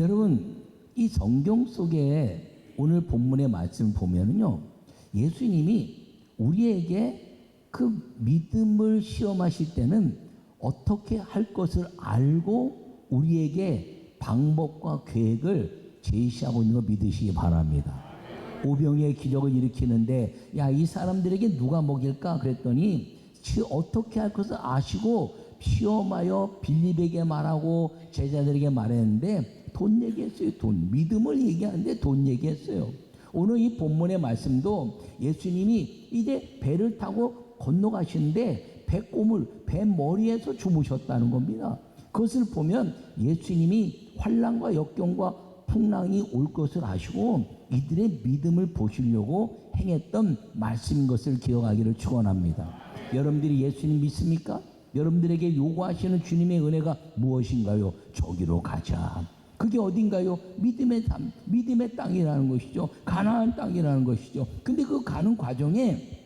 여러분, 이 성경 속에 오늘 본문의 말씀을 보면요, 예수님이 우리에게 그 믿음을 시험하실 때는 어떻게 할 것을 알고 우리에게 방법과 계획을 제시하고 있는 거 믿으시기 바랍니다. 오병이의 기적을 일으키는데, 야, 이 사람들에게 누가 먹일까? 그랬더니 어떻게 할 것을 아시고 시험하여 빌립에게 말하고 제자들에게 말했는데 돈 얘기했어요. 돈. 믿음을 얘기하는데 돈 얘기했어요. 오늘 이 본문의 말씀도 예수님이 이제 배를 타고 건너가시는데 배 머리에서 주무셨다는 겁니다. 그것을 보면 예수님이 환난과 역경과 풍랑이 올 것을 아시고 이들의 믿음을 보시려고 행했던 말씀인 것을 기억하기를 축원합니다. 여러분들이 예수님 믿습니까? 여러분들에게 요구하시는 주님의 은혜가 무엇인가요? 저기로 가자. 그게 어딘가요? 믿음의 삶, 믿음의 땅이라는 것이죠. 가나안 땅이라는 것이죠. 근데 그 가는 과정에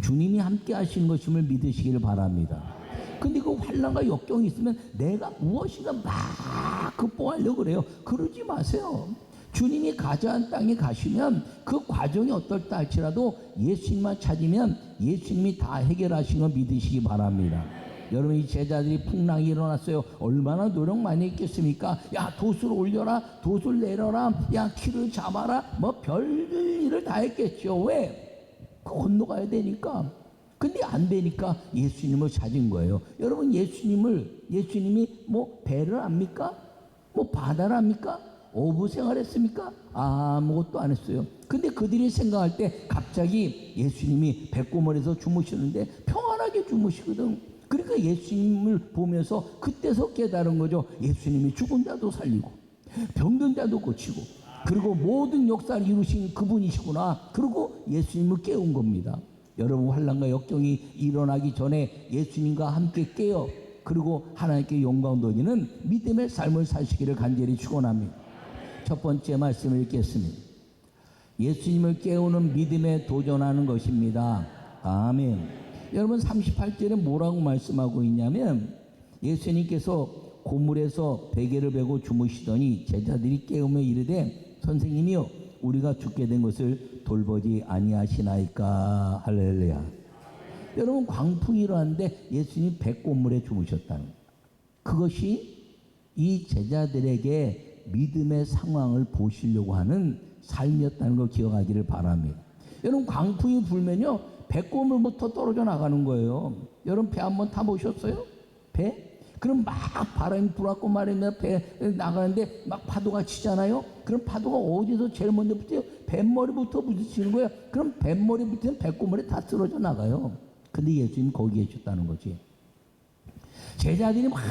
주님이 함께 하시는 것임을 믿으시기를 바랍니다. 근데 그 환난과 역경이 있으면 내가 무엇인가 막 극복하려고 그래요. 그러지 마세요. 주님이 가자한 땅에 가시면 그 과정이 어떨다 할지라도 예수님만 찾으면 예수님이 다 해결하신 거 믿으시기 바랍니다. 여러분, 이 제자들이 풍랑이 일어났어요. 얼마나 노력 많이 했겠습니까? 야, 돛을 올려라, 돛을 내려라, 야, 키를 잡아라, 뭐 별일을 다 했겠죠. 왜? 건너가야 되니까. 근데 안 되니까 예수님을 찾은 거예요. 여러분, 예수님이 뭐 배를 합니까? 뭐 바다를 합니까? 어부 생활했습니까? 아무것도 안 했어요. 근데 그들이 생각할 때 갑자기 예수님이 배꼽머리에서 주무시는데 평안하게 주무시거든. 그러니까 예수님을 보면서 그때서 깨달은 거죠. 예수님이 죽은 자도 살리고 병든 자도 고치고 그리고 모든 역사를 이루신 그분이시구나. 그리고 예수님을 깨운 겁니다. 여러분, 환난과 역경이 일어나기 전에 예수님과 함께 깨어 그리고 하나님께 영광 돌리는 믿음의 삶을 사시기를 간절히 축원합니다. 첫 번째 말씀을 읽겠습니다. 예수님을 깨우는 믿음에 도전하는 것입니다. 아멘. 여러분, 38절에 뭐라고 말씀하고 있냐면 예수님께서 고물에서 베개를 베고 주무시더니 제자들이 깨우며 이르되 선생님이여 우리가 죽게 된 것을 돌보지 아니하시나이까. 할렐루야. 여러분, 광풍이 일어났는데 예수님이 백고물에 주무셨다는 거예요. 그것이 이 제자들에게 믿음의 상황을 보시려고 하는 삶이었다는 걸 기억하기를 바랍니다. 여러분, 광풍이 불면요 백고물부터 떨어져 나가는 거예요. 여러분, 배 한번 타보셨어요? 배? 그럼 막 바람이 불었고 말이면 배 나가는데 막 파도가 치잖아요. 그럼 파도가 어디서 제일 먼저 붙어요? 뱃머리부터 부딪히는 거예요. 그럼 뱃머리 붙으면 백고물에 다 쓰러져 나가요. 근데 예수님 거기 계셨다는 거지. 제자들이 막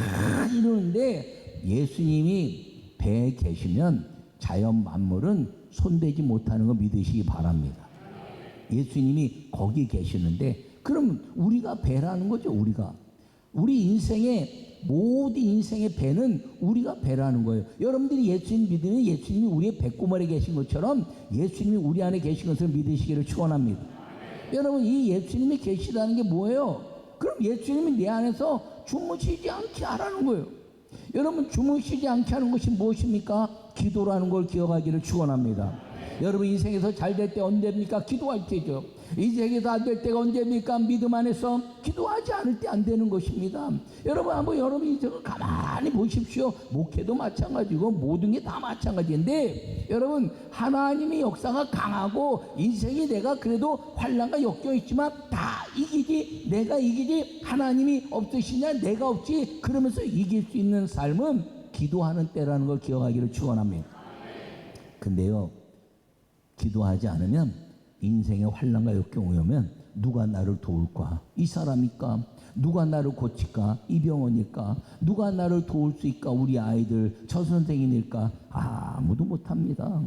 이러는데 예수님이 배에 계시면 자연 만물은 손대지 못하는 거 믿으시기 바랍니다. 예수님이 거기 계시는데 그럼 우리가 배라는 거죠. 우리 인생의 모든 인생의 배는 우리가 배라는 거예요. 여러분들이 예수님 믿으면 예수님이 우리의 배꼽아래 계신 것처럼 예수님이 우리 안에 계신 것을 믿으시기를 축원합니다. 여러분, 이 예수님이 계시다는 게 뭐예요? 그럼 예수님이 내 안에서 주무시지 않게 하라는 거예요. 여러분, 주무시지 않게 하는 것이 무엇입니까? 기도라는 걸 기억하기를 축원합니다. 여러분, 인생에서 잘 될 때 언제입니까? 기도할 때죠. 인생에서 안 될 때가 언제입니까? 믿음 안에서 기도하지 않을 때 안 되는 것입니다. 여러분, 한번 여러분 인생을 가만히 보십시오. 목회도 마찬가지고 모든 게 다 마찬가지인데 여러분, 하나님의 역사가 강하고 인생이 내가 그래도 환난과 역경이 있지만 다 이기지, 내가 이기지, 하나님이 없으시냐, 내가 없지, 그러면서 이길 수 있는 삶은 기도하는 때라는 걸 기억하기를 축원합니다. 근데요, 기도하지 않으면 인생의 환난과 역경이 오면 누가 나를 도울까? 이 사람일까? 누가 나를 고칠까? 이 병원일까? 누가 나를 도울 수 있을까? 우리 아이들, 저 선생님일까? 아무도 못합니다.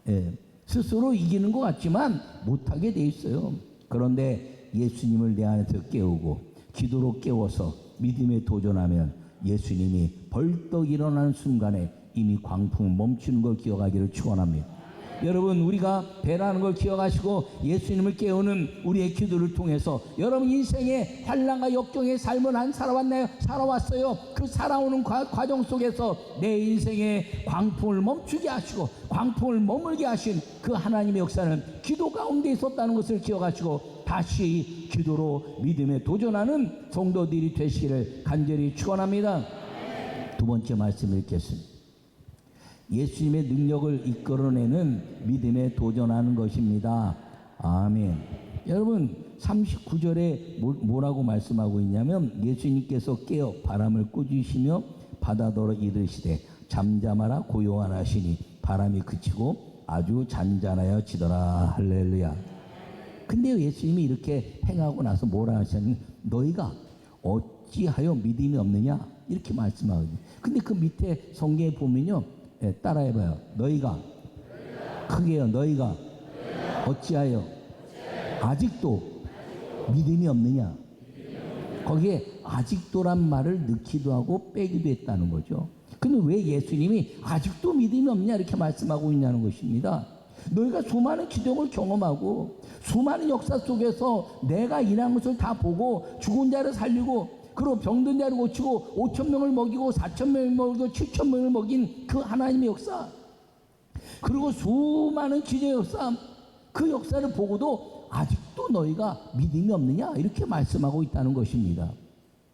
예. 스스로 이기는 것 같지만 못하게 돼 있어요. 그런데 예수님을 내 안에서 깨우고 기도로 깨워서 믿음에 도전하면 예수님이 벌떡 일어나는 순간에 이미 광풍은 멈추는 걸 기억하기를 축원합니다. 여러분, 우리가 배라는 걸 기억하시고 예수님을 깨우는 우리의 기도를 통해서 여러분 인생의 환난과 역경의 삶을 살아왔나요? 살아왔어요. 그 살아오는 과정 속에서 내 인생의 광풍을 멈추게 하시고 광풍을 머물게 하신 그 하나님의 역사는 기도 가운데 있었다는 것을 기억하시고 다시 기도로 믿음에 도전하는 성도들이 되시기를 간절히 축원합니다. 두 번째 말씀 읽겠습니다. 예수님의 능력을 이끌어내는 믿음에 도전하는 것입니다. 아멘. 여러분 39절에 뭐라고 말씀하고 있냐면 예수님께서 깨어 바람을 꾸짖으시며 바다더러 이르시되 잠잠하라 고요하라 하시니 바람이 그치고 아주 잔잔하여 지더라. 할렐루야. 근데 예수님이 이렇게 행하고 나서 뭐라 하셨냐면 너희가 어찌하여 믿음이 없느냐 이렇게 말씀하거든요. 근데 그 밑에 성경에 보면요, 따라해봐요. 너희가 크게요. 너희가 어찌하여 아직도 믿음이 없느냐. 거기에 아직도란 말을 넣기도 하고 빼기도 했다는 거죠. 근데 왜 예수님이 아직도 믿음이 없냐 이렇게 말씀하고 있냐는 것입니다. 너희가 수많은 기적을 경험하고 수많은 역사 속에서 내가 일한 것을 다 보고 죽은 자를 살리고 그리고 병든 자를 고치고 5,000명을 먹이고 4,000명을 먹이고 7,000명을 먹인 그 하나님의 역사, 그리고 수많은 기적의 역사, 그 역사를 보고도 아직도 너희가 믿음이 없느냐 이렇게 말씀하고 있다는 것입니다.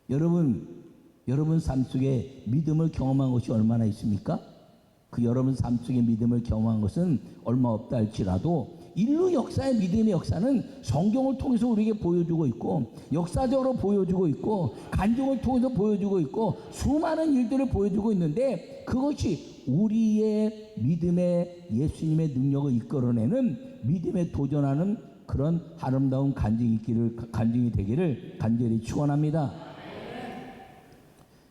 여러분 삶 속에 믿음을 경험한 것이 얼마나 있습니까? 그 여러분 삶 속에 믿음을 경험한 것은 얼마 없다 할지라도 인류 역사의 믿음의 역사는 성경을 통해서 우리에게 보여주고 있고 역사적으로 보여주고 있고 간증을 통해서 보여주고 있고 수많은 일들을 보여주고 있는데 그것이 우리의 믿음의 예수님의 능력을 이끌어내는 믿음에 도전하는 그런 아름다운 간증이 되기를 간절히 축원합니다.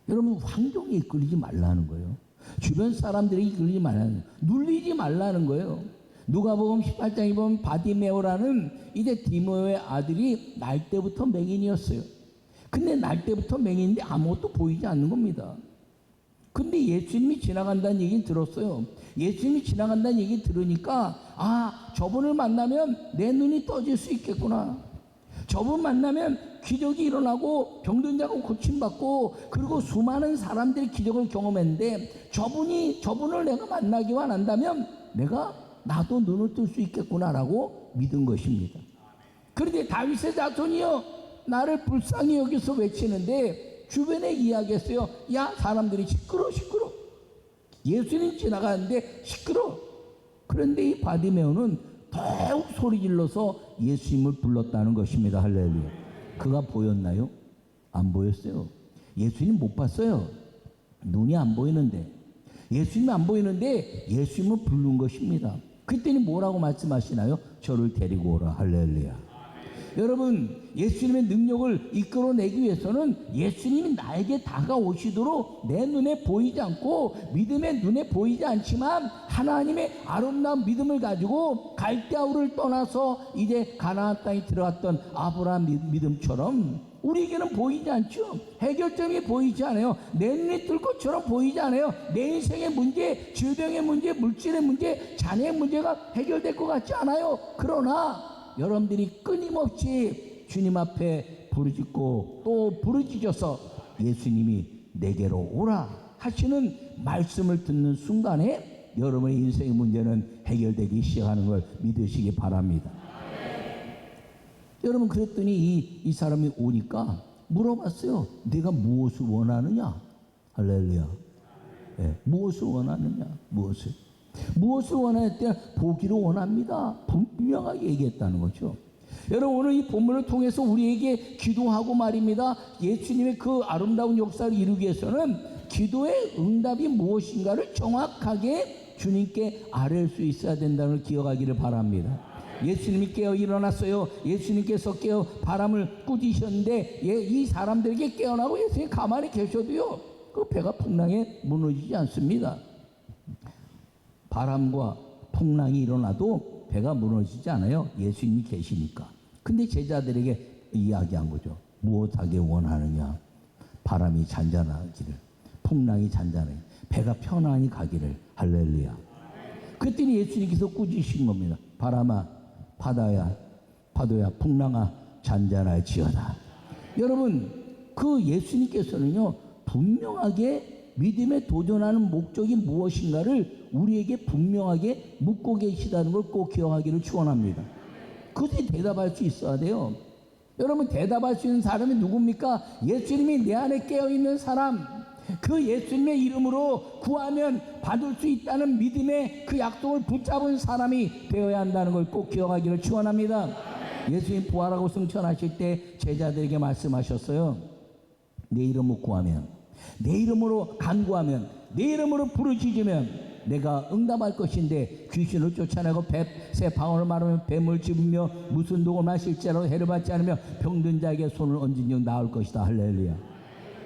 여러분 환경에 이끌리지 말라는 거예요. 주변 사람들에게 이끌리지 말라는 거예요. 눌리지 말라는 거예요. 누가복음 18장에 보면 바디메오라는 이제 디모의 아들이 날 때부터 맹인이었어요. 근데 날 때부터 맹인인데 아무것도 보이지 않는 겁니다. 근데 예수님이 지나간다는 얘기 들었어요. 예수님이 지나간다는 얘기 들으니까 저분을 만나면 내 눈이 떠질 수 있겠구나. 저분 만나면 기적이 일어나고 병든 자가 고침받고 그리고 수많은 사람들이 기적을 경험했는데 저분을 내가 만나기만 한다면 나도 눈을 뜰 수 있겠구나라고 믿은 것입니다. 그런데 다윗의 자손이여 나를 불쌍히 여기서 외치는데 주변에 이야기했어요. 야 사람들이 시끄러. 예수님 지나가는데 시끄러. 그런데 이 바디메오는 더욱 소리 질러서 예수님을 불렀다는 것입니다. 할렐루야. 그가 보였나요? 안 보였어요. 예수님 못 봤어요. 눈이 안 보이는데 예수님이 안 보이는데 예수님을 부른 것입니다. 그때는 뭐라고 말씀하시나요? 저를 데리고 오라. 할렐루야. 여러분 예수님의 능력을 이끌어내기 위해서는 예수님이 나에게 다가오시도록 내 눈에 보이지 않고 믿음의 눈에 보이지 않지만 하나님의 아름다운 믿음을 가지고 갈대아우를 떠나서 이제 가나안 땅에 들어갔던 아브라함 믿음처럼 우리에게는 보이지 않죠. 해결점이 보이지 않아요. 내 눈에 뜰 것처럼 보이지 않아요. 내 인생의 문제, 질병의 문제, 물질의 문제, 자녀의 문제가 해결될 것 같지 않아요. 그러나 여러분들이 끊임없이 주님 앞에 부르짖고 또 부르짖어서 예수님이 내게로 오라 하시는 말씀을 듣는 순간에 여러분의 인생의 문제는 해결되기 시작하는 걸 믿으시기 바랍니다. 여러분 그랬더니 이 사람이 오니까 물어봤어요. 내가 무엇을 원하느냐? 할렐루야. 무엇을 원하느냐? 무엇을 원하였더니 보기를 원합니다. 분명하게 얘기했다는 거죠. 여러분 오늘 이 본문을 통해서 우리에게 기도하고 말입니다. 예수님의 그 아름다운 역사를 이루기 위해서는 기도의 응답이 무엇인가를 정확하게 주님께 아뢰을 수 있어야 된다는 걸 기억하기를 바랍니다. 예수님이 깨어 일어났어요. 예수님께서 깨어 바람을 꾸짖으셨는데 이 사람들에게 깨어나고 예수님이 가만히 계셔도요 그 배가 풍랑에 무너지지 않습니다. 바람과 풍랑이 일어나도 배가 무너지지 않아요. 예수님이 계시니까. 근데 제자들에게 이야기한 거죠. 무엇하게 원하느냐? 바람이 잔잔하기를, 풍랑이 잔잔해, 배가 편안히 가기를. 할렐루야. 그랬더니 예수님께서 꾸짖으신 겁니다. 바람아, 파도야, 풍랑아, 잔잔할지어다. 여러분, 그 예수님께서는요, 분명하게 믿음에 도전하는 목적이 무엇인가를 우리에게 분명하게 묻고 계시다는 걸 꼭 기억하기를 축원합니다. 그것에 대답할 수 있어야 돼요. 여러분, 대답할 수 있는 사람이 누굽니까? 예수님이 내 안에 깨어있는 사람, 그 예수님의 이름으로 구하면 받을 수 있다는 믿음의 그 약속을 붙잡은 사람이 되어야 한다는 걸 꼭 기억하기를 축원합니다. 예수님 부활하고 승천하실 때 제자들에게 말씀하셨어요. 내 이름으로 구하면, 내 이름으로 간구하면, 내 이름으로 부르짖으면 내가 응답할 것인데, 귀신을 쫓아내고 새 방언을 말하면 뱀을 집으며 무슨 독을 마실지라도 해를 받지 않으며 병든 자에게 손을 얹은 즉 나을 것이다. 할렐루야.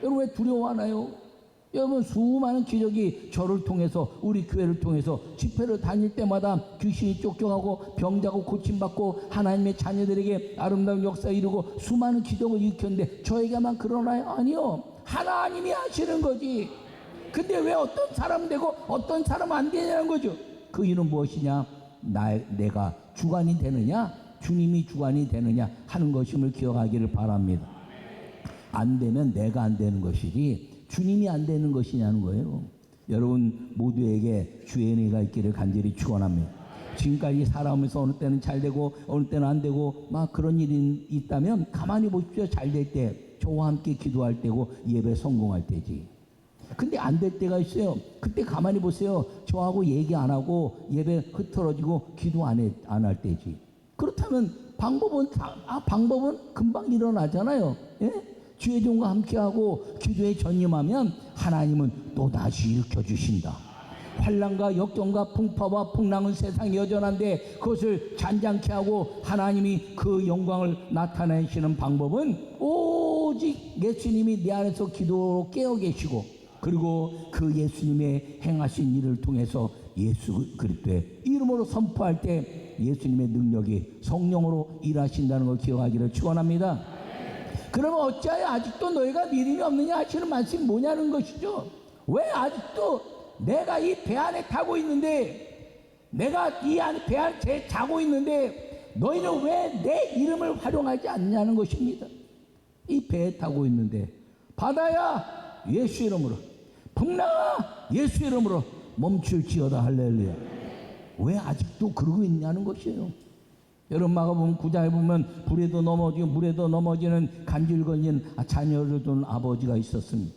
여러분, 왜 두려워하나요? 여러분, 수많은 기적이 저를 통해서, 우리 교회를 통해서 집회를 다닐 때마다 귀신이 쫓겨가고 병자고 고침받고 하나님의 자녀들에게 아름다운 역사 이루고 수많은 기적을 일으켰는데 저에게만 그러나요? 아니요. 하나님이 하시는 거지. 근데 왜 어떤 사람 되고 어떤 사람 안 되냐는 거죠. 그 이유는 무엇이냐? 내가 주관이 되느냐, 주님이 주관이 되느냐 하는 것임을 기억하기를 바랍니다. 안 되면 내가 안 되는 것이지 주님이 안 되는 것이냐는 거예요. 여러분 모두에게 주의 은혜가 있기를 간절히 축원합니다. 지금까지 살아오면서 어느 때는 잘 되고 어느 때는 안 되고 막 그런 일이 있다면 가만히 보십시오. 잘 될 때 저와 함께 기도할 때고 예배 성공할 때지. 근데 안 될 때가 있어요. 그때 가만히 보세요. 저하고 얘기 안 하고 예배 흐트러지고 기도 안 할 때지. 그렇다면 방법은 금방 일어나잖아요. 예? 주의 종과 함께하고 기도에 전념하면 하나님은 또 다시 일으켜주신다. 환난과 역경과 풍파와 풍랑은 세상에 여전한데 그것을 잔잔케 하고 하나님이 그 영광을 나타내시는 방법은 오직 예수님이 내 안에서 기도로 깨어 계시고, 그리고 그 예수님의 행하신 일을 통해서 예수 그리스도의 이름으로 선포할 때 예수님의 능력이 성령으로 일하신다는 걸 기억하기를 축원합니다. 그러면 어찌하여 아직도 너희가 믿음이 없느냐 하시는 말씀이 뭐냐는 것이죠. 왜 아직도 내가 이 배 안에 타고 있는데, 내가 이 배 안에 자고 있는데 너희는 왜 내 이름을 활용하지 않냐는 것입니다. 이 배에 타고 있는데 바다야 예수 이름으로, 풍랑아 예수 이름으로 멈출지어다. 할렐루야. 왜 아직도 그러고 있냐는 것이에요. 여러분 마가복음 9장에 보면 불에도 넘어지고 물에도 넘어지는 간질거리는 자녀를 둔 아버지가 있었습니다.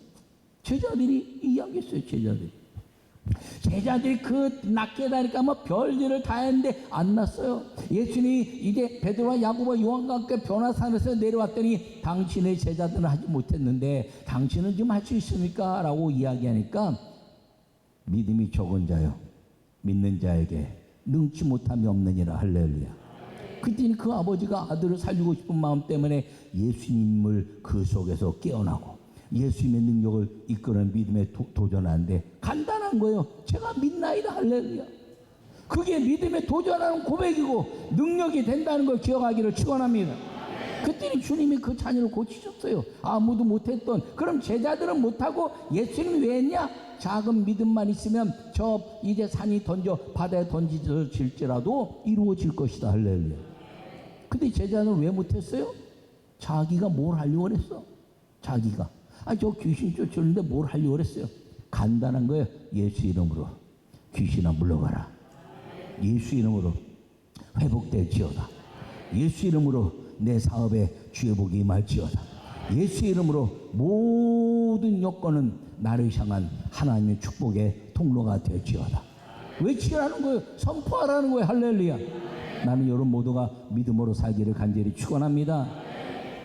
제자들이 이야기했어요. 제자들이 그 낫게 다니까 뭐 별일을 다 했는데 안 났어요. 예수님이 이제 베드로와 야고보와 요한과 함께 변화산에서 내려왔더니 당신의 제자들은 하지 못했는데 당신은 좀 할 수 있습니까? 라고 이야기하니까 믿음이 적은 자요, 믿는 자에게 능치 못함이 없느니라. 할렐루야. 그때는 그 아버지가 아들을 살리고 싶은 마음 때문에 예수님을 그 속에서 깨어나고 예수님의 능력을 이끄는 믿음에 도전하는데 간단한 거예요. 제가 믿나이다. 할렐루야. 그게 믿음에 도전하는 고백이고 능력이 된다는 걸 기억하기를 축원합니다. 그때는 주님이 그 자녀를 고치셨어요. 아무도 못했던. 그럼 제자들은 못하고 예수님이 왜 했냐? 작은 믿음만 있으면 저 이제 산이 바다에 던져질지라도 이루어질 것이다. 할렐루야. 근데 제자는 왜 못했어요? 자기가 뭘 하려고 그랬어? 자기가. 저 귀신 쫓았는데 뭘 하려고 그랬어요? 간단한 거예요. 예수 이름으로 귀신아 물러가라. 예수 이름으로 회복될지어다. 예수 이름으로 내 사업에 주의 복이 임할지어다. 예수 이름으로 모든 여건은 나를 향한 하나님의 축복의 통로가 될지어다. 외치라는 거예요. 선포하라는 거예요. 할렐루야. 나는 여러분 모두가 믿음으로 살기를 간절히 축원합니다.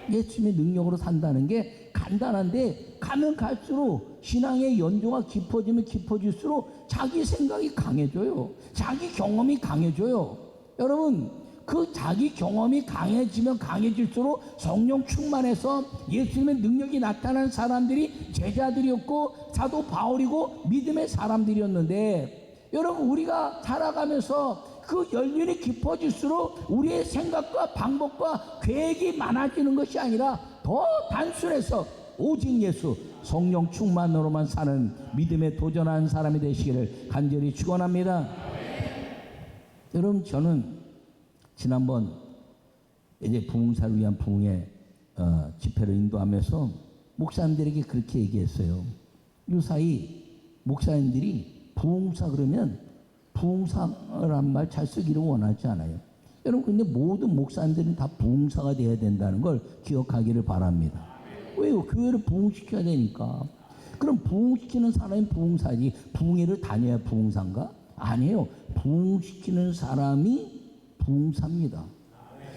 예수님의 능력으로 산다는 게 간단한데 가면 갈수록 신앙의 연조가 깊어지면 깊어질수록 자기 생각이 강해져요. 자기 경험이 강해져요. 여러분 그 자기 경험이 강해지면 강해질수록 성령 충만해서 예수님의 능력이 나타난 사람들이 제자들이었고 사도 바울이고 믿음의 사람들이었는데, 여러분 우리가 살아가면서 그 연륜이 깊어질수록 우리의 생각과 방법과 계획이 많아지는 것이 아니라 더 단순해서 오직 예수 성령 충만으로만 사는 믿음에 도전하는 사람이 되시기를 간절히 축원합니다. 여러분, 저는 지난번 이제 부흥사를 위한 부흥의 집회를 인도하면서 목사님들에게 그렇게 얘기했어요. 요사이 목사님들이 부흥사 그러면 부흥사란 말 잘 쓰기를 원하지 않아요. 여러분, 근데 모든 목사님들은 다 부흥사가 돼야 된다는 걸 기억하기를 바랍니다. 왜요? 교회를 부흥시켜야 되니까. 그럼 부흥시키는 사람이 부흥사지, 부흥회를 다녀야 부흥사인가? 아니에요. 부흥시키는 사람이 부흥사입니다.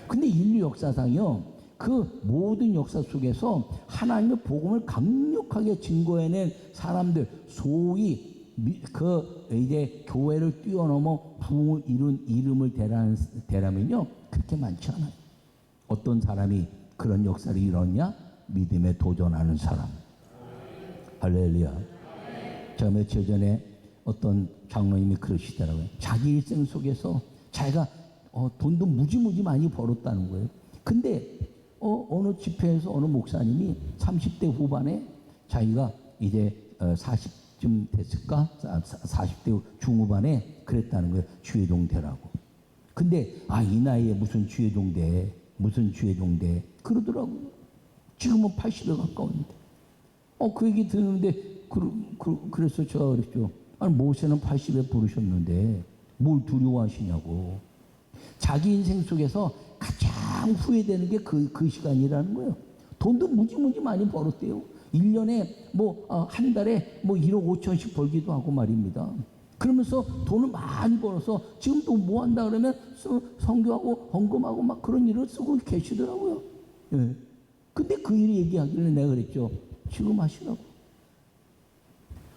근데 인류 역사상요, 그 모든 역사 속에서 하나님의 복음을 강력하게 증거해낸 사람들, 소위 이제 교회를 뛰어넘어 부흥을 이룬 이름을 대라면요, 그렇게 많지 않아요. 어떤 사람이 그런 역사를 이뤘냐? 믿음에 도전하는 사람. 할렐루야. 제가 며칠 전에 어떤 장로님이 그러시더라고요. 자기 일생 속에서 자기가 돈도 무지무지 많이 벌었다는 거예요. 근데 어느 집회에서 어느 목사님이 30대 후반에 자기가 이제 40쯤 됐을까? 40대 중후반에 그랬다는 거예요. 주회종 되라고. 근데 이 나이에 무슨 주회종 돼? 무슨 주회종 돼? 그러더라고요. 지금은 80에 가까운데. 그 얘기 듣는데 그래서 제가 그랬죠. 아니, 모세는 80에 부르셨는데 뭘 두려워하시냐고. 자기 인생 속에서 가장 후회되는 게 그 시간이라는 거예요. 돈도 무지무지 많이 벌었대요. 1년에 한 달에 1억 5천씩 벌기도 하고 말입니다. 그러면서 돈을 많이 벌어서 지금 또 뭐 한다 그러면 선교하고 헌금하고 막 그런 일을 쓰고 계시더라고요. 예. 근데 그 일 얘기하길래 내가 그랬죠. 지금 하시라고.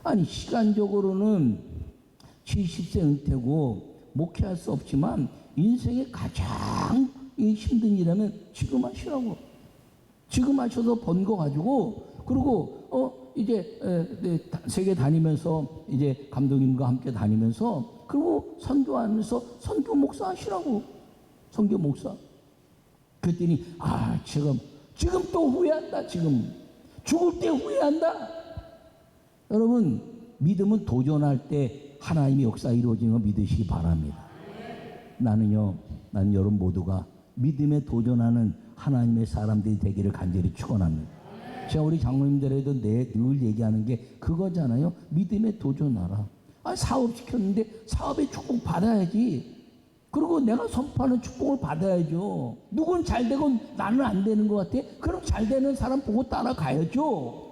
아니, 시간적으로는 70세 은퇴고 목회할 수 없지만 인생의 가장 힘든 일이라면 지금 하시라고. 지금 하셔서 번 거 가지고, 그리고 이제 세계 다니면서 이제 감독님과 함께 다니면서, 그리고 선교하면서 선교 목사 하시라고. 선교 목사. 그랬더니 지금 또 후회한다. 지금 죽을 때 후회한다. 여러분, 믿음은 도전할 때 하나님의 역사 이루어지는 거 믿으시기 바랍니다. 나는 여러분 모두가 믿음에 도전하는 하나님의 사람들이 되기를 간절히 축원합니다. 제가 우리 장로님들에도 늘 얘기하는 게 그거잖아요. 믿음에 도전하라. 사업 시켰는데 사업의 축복 받아야지. 그리고 내가 선포하는 축복을 받아야죠. 누군 잘 되고 나는 안 되는 것 같아? 그럼 잘 되는 사람 보고 따라가야죠.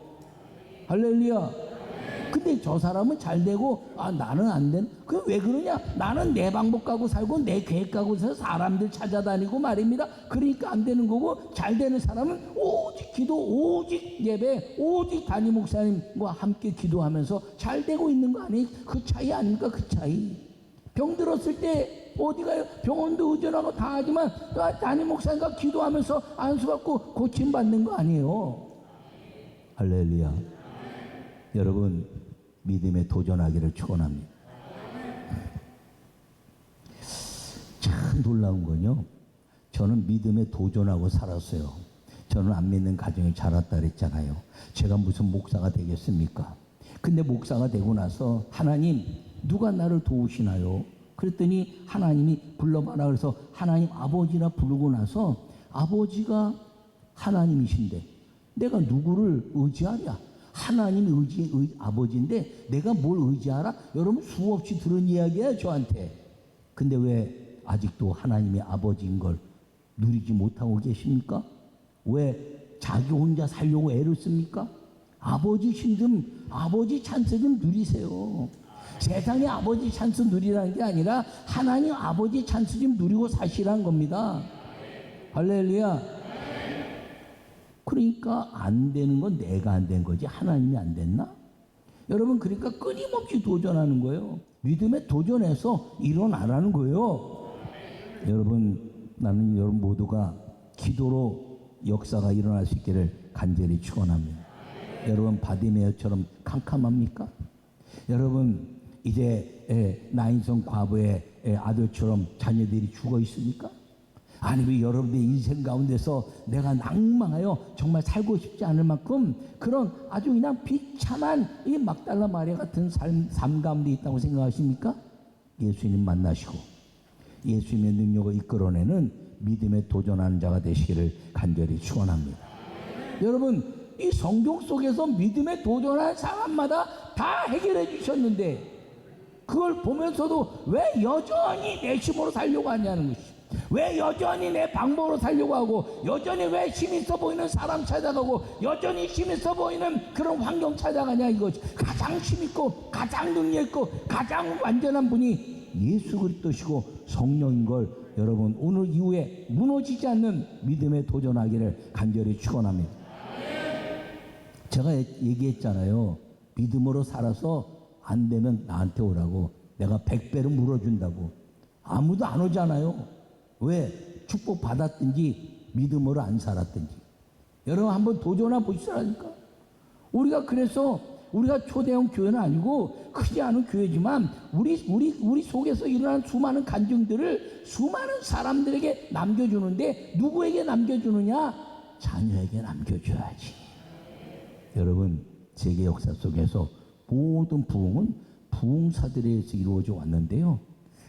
할렐루야. 근데 저 사람은 잘 되고 나는 안 되는, 그 왜 그러냐? 나는 내 방법 가고 살고 내 계획 가고 살고 사람들 찾아다니고 말입니다. 그러니까 안 되는 거고, 잘 되는 사람은 오직 기도, 오직 예배, 오직 담임 목사님과 함께 기도하면서 잘 되고 있는 거 아니에요? 그 차이 아닙니까? 그 차이. 병 들었을 때 어디 가요? 병원도 의존하고 다 하지만 담임 목사님과 기도하면서 안수받고 고침받는 거 아니에요? 할렐루야. 여러분, 믿음에 도전하기를 축원합니다. 참 놀라운 건요, 저는 믿음에 도전하고 살았어요. 저는 안 믿는 가정에 자랐다 그랬잖아요. 제가 무슨 목사가 되겠습니까? 근데 목사가 되고 나서 하나님, 누가 나를 도우시나요? 그랬더니 하나님이 불러봐라. 그래서 하나님 아버지라 부르고 나서 아버지가 하나님이신데 내가 누구를 의지하랴? 하나님이 아버지인데 내가 뭘 의지하라? 여러분, 수없이 들은 이야기야 저한테. 근데 왜 아직도 하나님이 아버지인 걸 누리지 못하고 계십니까? 왜 자기 혼자 살려고 애를 씁니까? 아버지 좀, 아버지 찬스 좀 누리세요. 세상에 아버지 찬스 누리라는 게 아니라 하나님 아버지 찬스 좀 누리고 사시라는 겁니다. 할렐루야. 그러니까 안 되는 건 내가 안 된 거지 하나님이 안 됐나? 여러분, 그러니까 끊임없이 도전하는 거예요. 믿음에 도전해서 일어나라는 거예요. 여러분, 나는 여러분 모두가 기도로 역사가 일어날 수 있기를 간절히 축원합니다. 여러분, 바디메어처럼 캄캄합니까? 여러분, 이제 나인성 과부의 아들처럼 자녀들이 죽어 있습니까? 아니면 여러분의 인생 가운데서 내가 낭망하여 정말 살고 싶지 않을 만큼 그런 아주 그냥 비참한 이 막달라 마리아 같은 삶 가운데 있다고 생각하십니까? 예수님 만나시고 예수님의 능력을 이끌어내는 믿음에 도전하는 자가 되시기를 간절히 축원합니다. 여러분, 이 성경 속에서 믿음에 도전하는 사람마다 다 해결해 주셨는데 그걸 보면서도 왜 여전히 내 힘으로 살려고 하냐는 것이, 왜 여전히 내 방법으로 살려고 하고, 여전히 왜 힘 있어 보이는 사람 찾아가고, 여전히 힘 있어 보이는 그런 환경 찾아가냐 이거지. 가장 힘 있고 가장 능력 있고 가장 완전한 분이 예수 그리스도시고 성령인 걸 여러분 오늘 이후에 무너지지 않는 믿음에 도전하기를 간절히 축원합니다. 제가 얘기했잖아요. 믿음으로 살아서 안 되면 나한테 오라고. 내가 100배로 물어준다고. 아무도 안 오잖아요. 왜? 축복 받았든지 믿음으로 안 살았든지. 여러분 한번 도전해 보시라니까. 우리가 그래서 우리가 초대형 교회는 아니고 크지 않은 교회지만 우리 속에서 일어나는 수많은 간증들을 수많은 사람들에게 남겨주는데 누구에게 남겨주느냐? 자녀에게 남겨줘야지. 여러분, 세계 역사 속에서 모든 부흥은 부흥사들에 의해서 이루어져 왔는데요.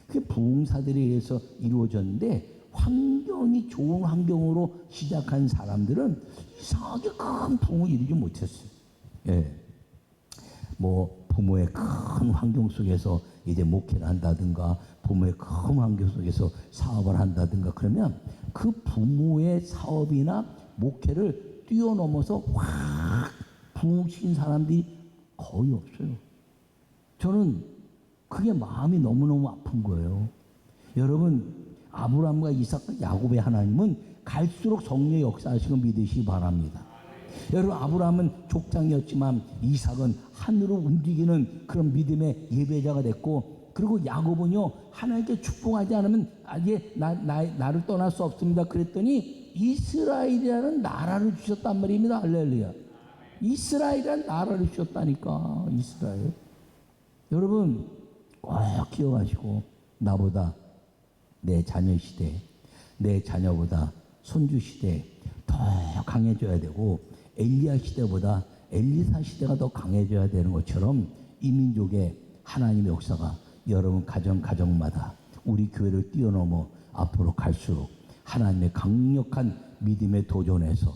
그 부흥사들에 의해서 이루어졌는데 환경이 좋은 환경으로 시작한 사람들은 이상하게 큰 부흥을 이루지 못했어요. 예. 뭐 부모의 큰 환경 속에서 이제 목회를 한다든가 부모의 큰 환경 속에서 사업을 한다든가 그러면 그 부모의 사업이나 목회를 뛰어넘어서 확 부흥신 사람들이 거의 없어요. 저는 그게 마음이 너무너무 아픈 거예요. 여러분, 아브라함과 이삭과 야곱의 하나님은 갈수록 성령의 역사하시고 믿으시기 바랍니다. 여러분, 아브라함은 족장이었지만 이삭은 하늘로 움직이는 그런 믿음의 예배자가 됐고, 그리고 야곱은요 하나님께 축복하지 않으면 이제 나를 떠날 수 없습니다. 그랬더니 이스라엘이라는 나라를 주셨단 말입니다. 할렐루야. 이스라엘이라는 나라를 주셨다니까. 이스라엘. 여러분 꼭 기억하시고, 나보다 내 자녀 시대, 내 자녀보다 손주 시대 더 강해져야 되고, 엘리야 시대보다 엘리사 시대가 더 강해져야 되는 것처럼 이 민족의 하나님의 역사가 여러분 가정마다 우리 교회를 뛰어넘어 앞으로 갈수록 하나님의 강력한 믿음에 도전해서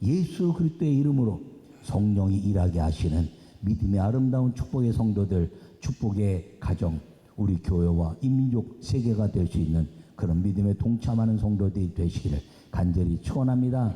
예수 그리스도의 이름으로 성령이 일하게 하시는 믿음의 아름다운 축복의 성도들, 축복의 가정, 우리 교회와 인민족 세계가 될 수 있는 그런 믿음에 동참하는 성도들이 되시기를 간절히 축원합니다.